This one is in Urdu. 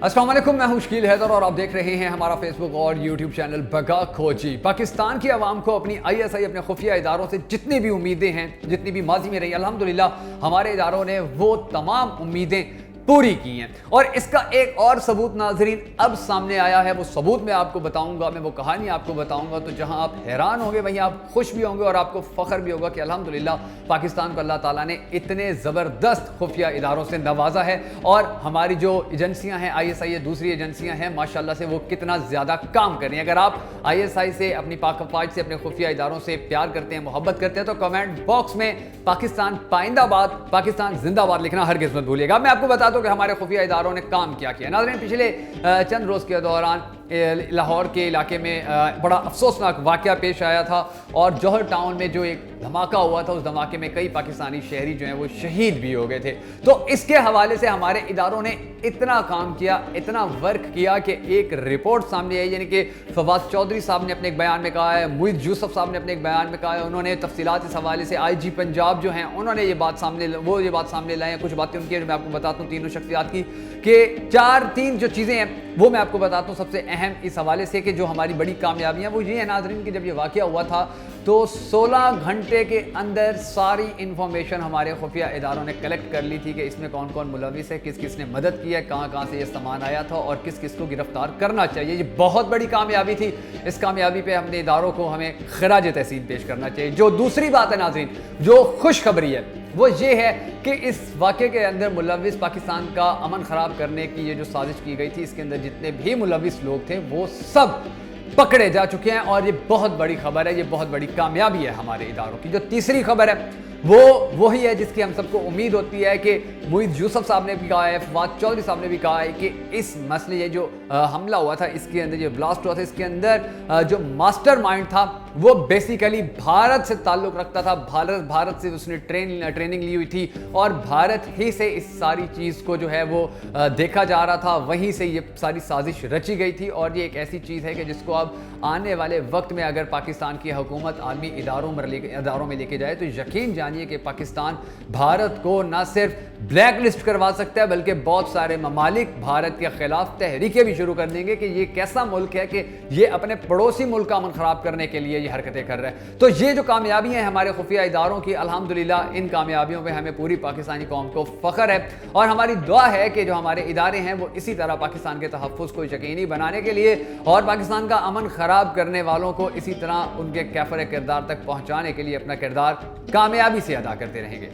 السلام علیکم، میں ہوں شکیل حیدر اور آپ دیکھ رہے ہیں ہمارا فیس بک اور یوٹیوب چینل بگا کھوجی۔ پاکستان کی عوام کو اپنی ISI اپنے خفیہ اداروں سے جتنی بھی امیدیں ہیں، جتنی بھی ماضی میں رہی، الحمدللہ ہمارے اداروں نے وہ تمام امیدیں پوری کی ہیں۔ اور اس کا ایک اور ثبوت ناظرین اب سامنے آیا ہے، وہ ثبوت میں آپ کو بتاؤں گا، میں وہ کہانی آپ کو بتاؤں گا، تو جہاں آپ حیران ہوں گے وہیں آپ خوش بھی ہوں گے اور آپ کو فخر بھی ہوگا کہ الحمدللہ پاکستان کو اللہ تعالیٰ نے اتنے زبردست خفیہ اداروں سے نوازا ہے۔ اور ہماری جو ایجنسیاں ہیں ISI دوسری ایجنسیاں ہیں، ماشاءاللہ سے وہ کتنا زیادہ کام کر رہی ہیں۔ اگر آپ ISI سے، اپنی پاک افواج سے، اپنے خفیہ اداروں سے پیار کرتے ہیں، محبت کرتے ہیں، تو کمنٹ باکس میں پاکستان پائندہ باد، پاکستان زندہ باد لکھنا ہرگز مت بھولیے گا۔ میں آپ کو بتا دوں کہ ہمارے خفیہ اداروں نے کام کیا کیا۔ ناظرین، پچھلے چند روز کے دوران لاہور کے علاقے میں بڑا افسوسناک واقعہ پیش آیا تھا، اور جوہر ٹاؤن میں جو ایک دھماکہ ہوا تھا، اس دھماکے میں کئی پاکستانی شہری جو ہیں وہ شہید بھی ہو گئے تھے۔ تو اس کے حوالے سے ہمارے اداروں نے اتنا کام کیا، اتنا ورک کیا کہ ایک رپورٹ سامنے آئی، یعنی کہ فواد چودھری صاحب نے اپنے ایک بیان میں کہا ہے، معید یوسف صاحب نے اپنے ایک بیان میں کہا ہے، انہوں نے تفصیلات اس حوالے سے IG پنجاب جو ہیں انہوں نے یہ بات سامنے لائے ہیں۔ کچھ باتیں ان کی ہیں جو میں آپ کو بتاتا ہوں، تینوں شخصیات کی، کہ تین جو چیزیں ہیں وہ میں آپ کو بتاتا ہوں۔ سب سے اہم اس حوالے سے کہ جو ہماری بڑی کامیابیاں وہ یہ ہے ناظرین، کہ جب یہ واقعہ ہوا تھا تو 16 گھنٹے کے اندر ساری انفارمیشن ہمارے خفیہ اداروں نے کلیکٹ کر لی تھی کہ اس میں کون کون ملوث ہے، کس کس نے مدد کی ہے، کہاں کہاں سے یہ سامان آیا تھا اور کس کس کو گرفتار کرنا چاہیے۔ یہ بہت بڑی کامیابی تھی۔ اس کامیابی پہ اپنے اداروں کو ہمیں خراج تحسین پیش کرنا چاہیے۔ جو دوسری بات ہے ناظرین، جو خوشخبری ہے، وہ یہ ہے کہ اس واقعے کے اندر ملوث، پاکستان کا امن خراب کرنے کی یہ جو سازش کی گئی تھی، اس کے اندر جتنے بھی ملوث لوگ تھے وہ سب پکڑے جا چکے ہیں، اور یہ بہت بڑی خبر ہے، یہ بہت بڑی کامیابی ہے ہمارے اداروں کی۔ جو تیسری خبر ہے وہ وہی ہے جس کی ہم سب کو امید ہوتی ہے، کہ معید یوسف صاحب نے بھی کہا ہے، فواد چودھری صاحب نے بھی کہا ہے، کہ اس مسئلے یہ جو حملہ ہوا تھا، اس کے اندر جو بلاسٹ ہوا تھا، اس کے اندر جو ماسٹر مائنڈ تھا وہ بیسیکلی بھارت سے تعلق رکھتا تھا۔ بھارت سے اس نے ٹریننگ لی ہوئی تھی، اور بھارت ہی سے اس ساری چیز کو جو ہے وہ دیکھا جا رہا تھا، وہیں سے یہ ساری سازش رچی گئی تھی۔ اور یہ ایک ایسی چیز ہے کہ جس کو اب آنے والے وقت میں اگر پاکستان کی حکومت عالمی اداروں میں لے کے جائے تو یقین جانیے کہ پاکستان بھارت کو نہ صرف بلیک لسٹ کروا سکتا ہے، بلکہ بہت سارے ممالک بھارت کے خلاف تحریکیں بھی شروع کر دیں گے کہ یہ کیسا ملک ہے کہ یہ اپنے پڑوسی ملک کا امن خراب کرنے کے لیے یہ حرکتیں کر رہا ہے۔ تو یہ جو کامیابیاں ہیں ہمارے خفیہ اداروں کی، الحمدللہ ان کامیابیوں پہ ہمیں پوری پاکستانی قوم کو فخر ہے، اور ہماری دعا ہے کہ جو ہمارے ادارے ہیں وہ اسی طرح پاکستان کے تحفظ کو یقینی بنانے کے لیے اور پاکستان کا امن خراب کرنے والوں کو اسی طرح ان کے کیفر کردار تک پہنچانے کے لیے اپنا کردار کامیابی سے ادا کرتے رہیں گے۔